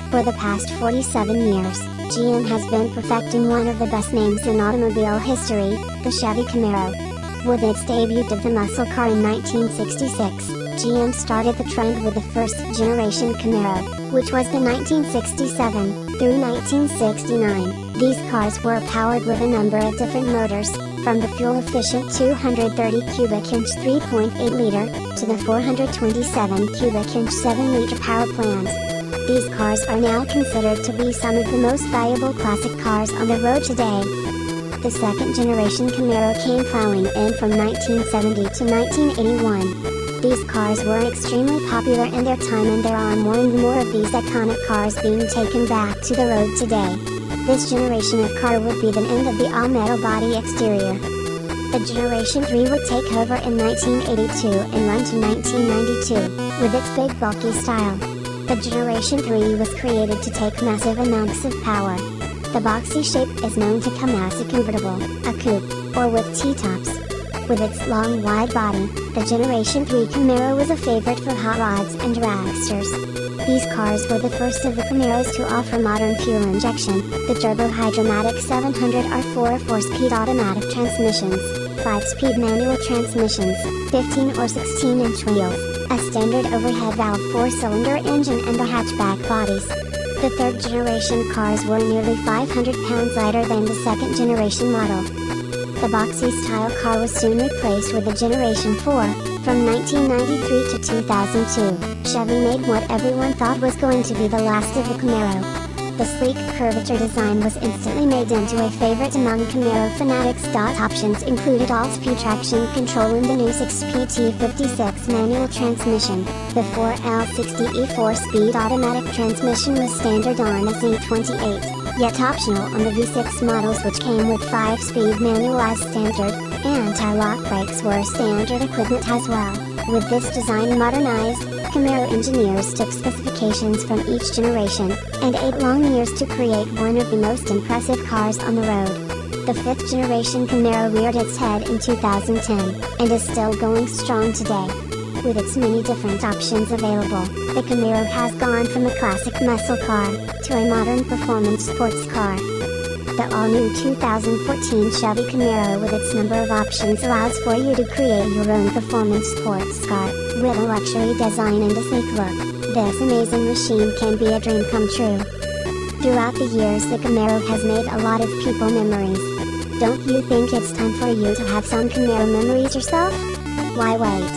For the past 47 years, GM has been perfecting one of the best names in automobile history, the Chevy Camaro. With its debut of the muscle car in 1966, GM started the trend with the first generation Camaro, which was the 1967 through 1969. These cars were powered with a number of different motors, from the fuel-efficient 230 cubic inch 3.8 liter, to the 427 cubic inch 7 liter power plants. These cars are now considered to be some of the most valuable classic cars on the road today. The second generation Camaro came plowing in from 1970 to 1981. These cars were extremely popular in their time, and there are more and more of these iconic cars being taken back to the road today. This generation of car would be the end of the all-metal body exterior. The Generation 3 would take over in 1982 and run to 1992, with its big bulky style. The Generation 3 was created to take massive amounts of power. The boxy shape is known to come as a convertible, a coupe, or with T-tops. With its long wide body, the Generation 3 Camaro was a favorite for hot rods and dragsters. These cars were the first of the Camaros to offer modern fuel injection, the Turbo-Hydromatic 700R4 4-speed automatic transmissions, 5-speed manual transmissions, 15 or 16-inch wheels, a standard overhead valve 4-cylinder engine, and the hatchback bodies. The third generation cars were nearly 500 pounds lighter than the second generation model. The boxy style car was soon replaced with the Generation 4. From 1993 to 2002, Chevy made what everyone thought was going to be the last of the Camaro. The sleek curvature design was instantly made into a favorite among Camaro fanatics. Options included all-speed traction control and the new 6PT56 manual transmission. The 4L60E 4-speed automatic transmission was standard on the Z28, yet optional on the V6 models, which came with 5-speed manual as standard. Anti-lock brakes were standard equipment as well. With this design modernized, Camaro engineers took specifications from each generation, and 8 long years to create one of the most impressive cars on the road. The 5th generation Camaro reared its head in 2010, and is still going strong today. With its many different options available, the Camaro has gone from a classic muscle car, to a modern performance sports car. The all-new 2014 Chevy Camaro with its number of options allows for you to create your own performance sports car, with a luxury design and a sleek look. This amazing machine can be a dream come true. Throughout the years, the Camaro has made a lot of people memories. Don't you think it's time for you to have some Camaro memories yourself? Why wait?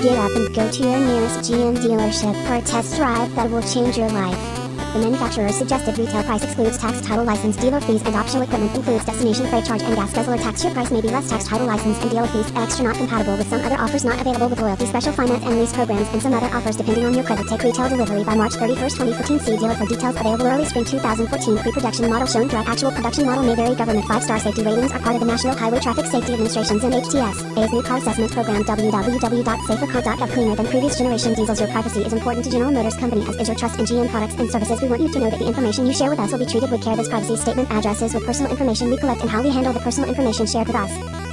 Get up and go to your nearest GM dealership for a test drive that will change your life. The manufacturer's suggested retail price excludes tax, title, license, dealer fees, and optional equipment, includes destination freight charge and gas guzzler tax. Your price may be less. Tax, title, license, and dealer fees extra, not compatible with some other offers, not available with loyalty, special finance and lease programs, and some other offers depending on your credit. Take retail delivery by March 31st, 2014. See dealer for details. Available early spring 2014. Pre-production model shown throughout. Actual production model may vary. Government 5-star safety ratings are part of the National Highway Traffic Safety Administration's NHTS A's new car assessment program. www.safercar.gov. Cleaner than previous generation diesels. Your privacy is important to General Motors Company, as is your trust in GM products and services. We want you to know that the information you share with us will be treated with care. This privacy statement addresses with personal information we collect and how we handle the personal information shared with us.